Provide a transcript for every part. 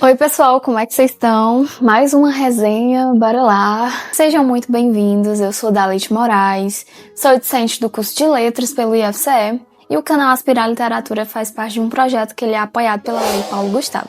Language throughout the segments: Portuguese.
Oi pessoal, como é que vocês estão? Mais uma resenha, bora lá! Sejam muito bem-vindos, eu sou Dalite Moraes, sou discente do curso de Letras pelo IFCE e o canal Aspirar Literatura faz parte de um projeto que ele é apoiado pela Lei Paulo Gustavo.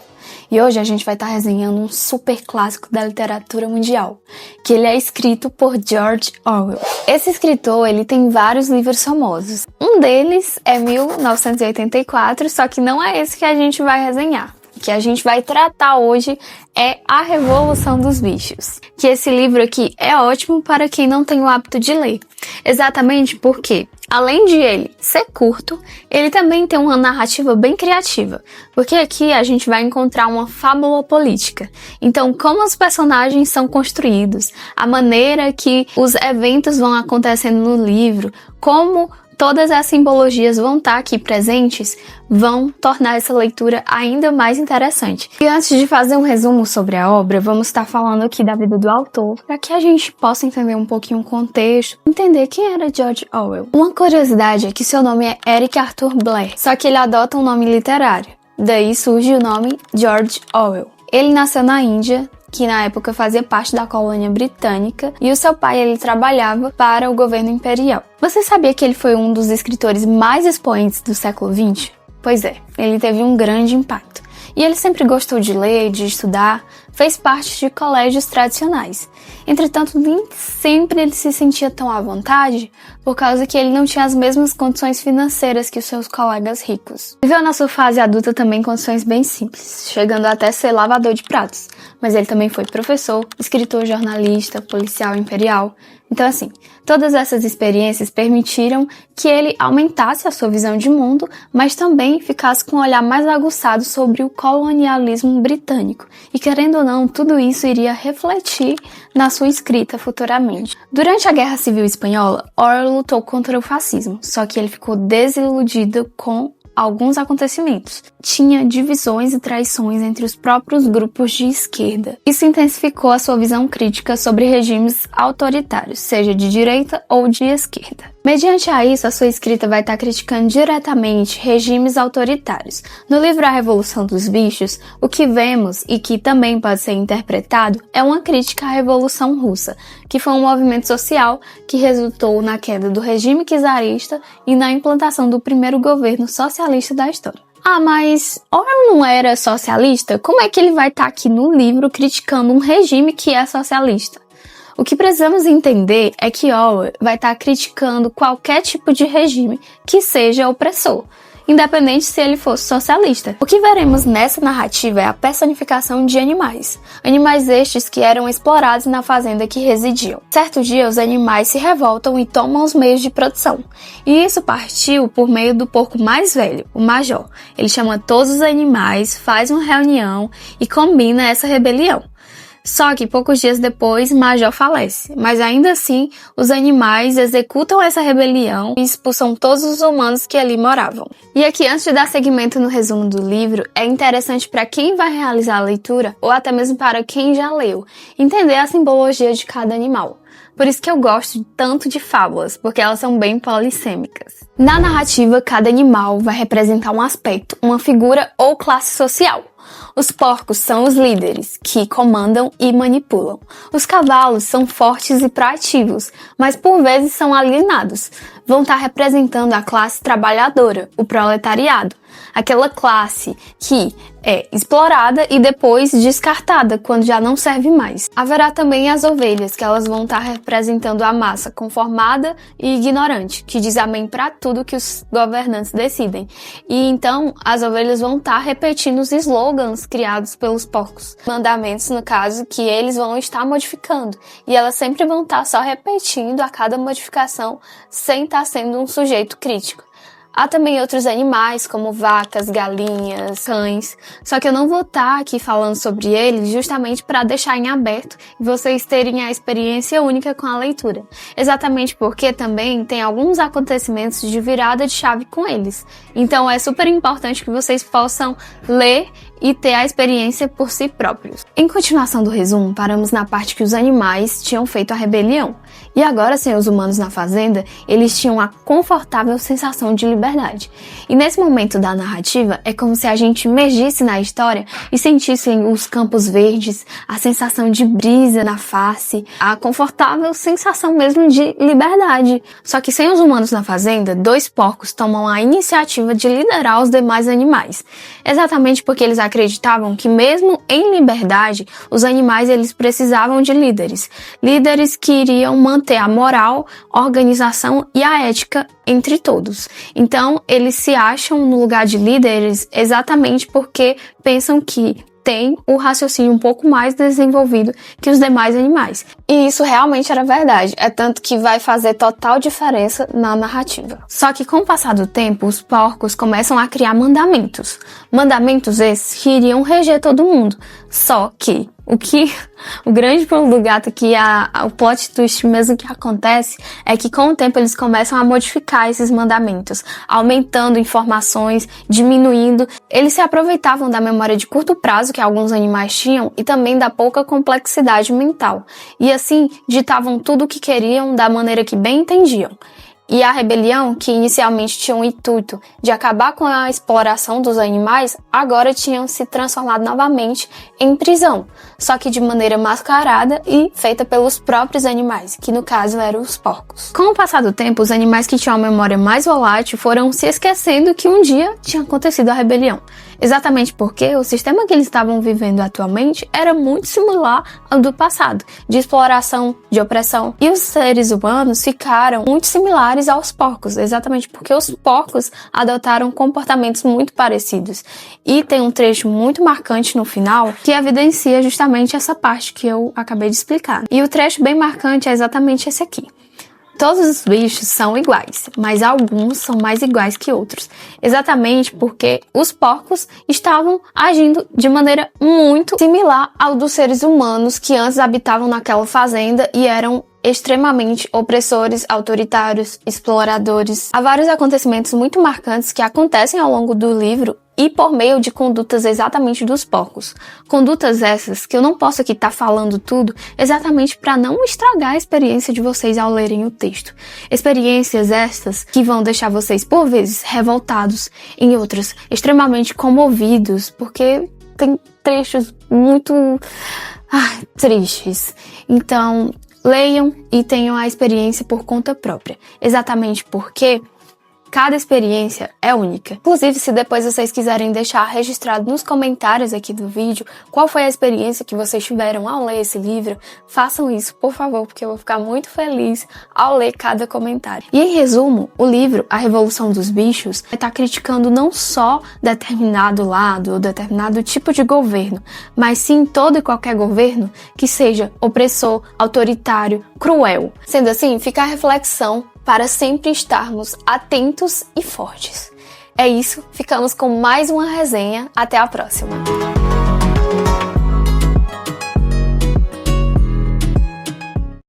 E hoje a gente vai estar resenhando um super clássico da literatura mundial, que ele é escrito por George Orwell. Esse escritor, ele tem vários livros famosos. Um deles é 1984, só que não é esse que a gente vai resenhar. O que a gente vai tratar hoje é A Revolução dos Bichos. Que esse livro aqui é ótimo para quem não tem o hábito de ler. Exatamente porque, além de ele ser curto, ele também tem uma narrativa bem criativa. Porque aqui a gente vai encontrar uma fábula política. Então, como os personagens são construídos, a maneira que os eventos vão acontecendo no livro, como todas as simbologias vão estar aqui presentes, vão tornar essa leitura ainda mais interessante. E antes de fazer um resumo sobre a obra, vamos estar falando aqui da vida do autor, para que a gente possa entender um pouquinho o contexto, entender quem era George Orwell. Uma curiosidade é que seu nome é Eric Arthur Blair, só que ele adota um nome literário. Daí surge o nome George Orwell. Ele nasceu na Índia, que na época fazia parte da colônia britânica, e o seu pai ele trabalhava para o governo imperial. Você sabia que ele foi um dos escritores mais expoentes do século XX? Pois é, ele teve um grande impacto. E ele sempre gostou de ler, de estudar, fez parte de colégios tradicionais. Entretanto, nem sempre ele se sentia tão à vontade, por causa que ele não tinha as mesmas condições financeiras que os seus colegas ricos. Viveu na sua fase adulta também em condições bem simples, chegando até ser lavador de pratos. Mas ele também foi professor, escritor, jornalista, policial imperial. Então assim, todas essas experiências permitiram que ele aumentasse a sua visão de mundo, mas também ficasse com um olhar mais aguçado sobre o colonialismo britânico. E querendo ou não, tudo isso iria refletir na sua escrita futuramente. Durante a Guerra Civil Espanhola, Orwell lutou contra o fascismo, só que ele ficou desiludido com alguns acontecimentos. Tinha divisões e traições entre os próprios grupos de esquerda. Isso intensificou a sua visão crítica sobre regimes autoritários, seja de direita ou de esquerda. Mediante a isso, a sua escrita vai estar criticando diretamente regimes autoritários. No livro A Revolução dos Bichos, o que vemos e que também pode ser interpretado é uma crítica à Revolução Russa, que foi um movimento social que resultou na queda do regime czarista e na implantação do primeiro governo socialista da história. Ah, mas Orwell não era socialista? Como é que ele vai estar aqui no livro criticando um regime que é socialista? O que precisamos entender é que Orwell vai estar criticando qualquer tipo de regime que seja opressor, independente se ele fosse socialista. O que veremos nessa narrativa é a personificação de animais. Animais estes que eram explorados na fazenda que residiam. Certo dia, os animais se revoltam e tomam os meios de produção. E isso partiu por meio do porco mais velho, o Major. Ele chama todos os animais, faz uma reunião e combina essa rebelião. Só que poucos dias depois, Major falece, mas ainda assim, os animais executam essa rebelião e expulsam todos os humanos que ali moravam. E aqui, antes de dar seguimento no resumo do livro, é interessante para quem vai realizar a leitura, ou até mesmo para quem já leu, entender a simbologia de cada animal. Por isso que eu gosto tanto de fábulas, porque elas são bem polissêmicas. Na narrativa, cada animal vai representar um aspecto, uma figura ou classe social. Os porcos são os líderes, que comandam e manipulam. Os cavalos são fortes e proativos, mas por vezes são alienados. Vão estar representando a classe trabalhadora, o proletariado. Aquela classe que é explorada e depois descartada quando já não serve mais. Haverá também as ovelhas, que elas vão estar representando a massa conformada e ignorante, que diz amém para tudo que os governantes decidem. E então as ovelhas vão estar repetindo os slogans criados pelos porcos. Mandamentos, no caso, que eles vão estar modificando. E elas sempre vão estar só repetindo a cada modificação sem estar sendo um sujeito crítico. Há também outros animais, como vacas, galinhas, cães, só que eu não vou estar aqui falando sobre eles justamente para deixar em aberto e vocês terem a experiência única com a leitura. Exatamente porque também tem alguns acontecimentos de virada de chave com eles. Então é super importante que vocês possam ler e ter a experiência por si próprios. Em continuação do resumo, paramos na parte que os animais tinham feito a rebelião. E agora, sem os humanos na fazenda, eles tinham a confortável sensação de liberdade. E nesse momento da narrativa, é como se a gente imergisse na história e sentisse os campos verdes, a sensação de brisa na face, a confortável sensação mesmo de liberdade. Só que sem os humanos na fazenda, 2 porcos tomam a iniciativa de liderar os demais animais. Exatamente porque eles acreditavam que mesmo em liberdade, os animais eles precisavam de líderes. Líderes que iriam manter a moral, a organização e a ética entre todos. Então, eles se acham no lugar de líderes exatamente porque pensam que tem o raciocínio um pouco mais desenvolvido que os demais animais. E isso realmente era verdade, é tanto que vai fazer total diferença na narrativa. Só que com o passar do tempo, os porcos começam a criar mandamentos. Mandamentos esses que iriam reger todo mundo. Só que o grande pulo do gato que o plot twist mesmo que acontece é que com o tempo eles começam a modificar esses mandamentos, aumentando informações, diminuindo. Eles se aproveitavam da memória de curto prazo que alguns animais tinham e também da pouca complexidade mental. E assim, ditavam tudo o que queriam da maneira que bem entendiam. E a rebelião, que inicialmente tinha o intuito de acabar com a exploração dos animais, agora tinham se transformado novamente em prisão, só que de maneira mascarada e feita pelos próprios animais, que no caso eram os porcos. Com o passar do tempo, os animais que tinham a memória mais volátil foram se esquecendo que um dia tinha acontecido a rebelião. Exatamente porque o sistema que eles estavam vivendo atualmente era muito similar ao do passado, de exploração, de opressão. E os seres humanos ficaram muito similares aos porcos, exatamente porque os porcos adotaram comportamentos muito parecidos. E tem um trecho muito marcante no final que evidencia justamente essa parte que eu acabei de explicar. E o trecho bem marcante é exatamente esse aqui. Todos os bichos são iguais, mas alguns são mais iguais que outros. Exatamente porque os porcos estavam agindo de maneira muito similar ao dos seres humanos que antes habitavam naquela fazenda e eram extremamente opressores, autoritários, exploradores. Há vários acontecimentos muito marcantes que acontecem ao longo do livro e por meio de condutas exatamente dos porcos. Condutas essas que eu não posso aqui estar falando tudo exatamente para não estragar a experiência de vocês ao lerem o texto. Experiências essas que vão deixar vocês por vezes revoltados, em outras extremamente comovidos, porque tem trechos muito tristes. Então, leiam e tenham a experiência por conta própria. Exatamente porque cada experiência é única. Inclusive, se depois vocês quiserem deixar registrado nos comentários aqui do vídeo qual foi a experiência que vocês tiveram ao ler esse livro, façam isso, por favor, porque eu vou ficar muito feliz ao ler cada comentário. E em resumo, o livro A Revolução dos Bichos vai estar criticando não só determinado lado ou determinado tipo de governo, mas sim todo e qualquer governo que seja opressor, autoritário, cruel. Sendo assim, fica a reflexão para sempre estarmos atentos e fortes. É isso, ficamos com mais uma resenha. Até a próxima!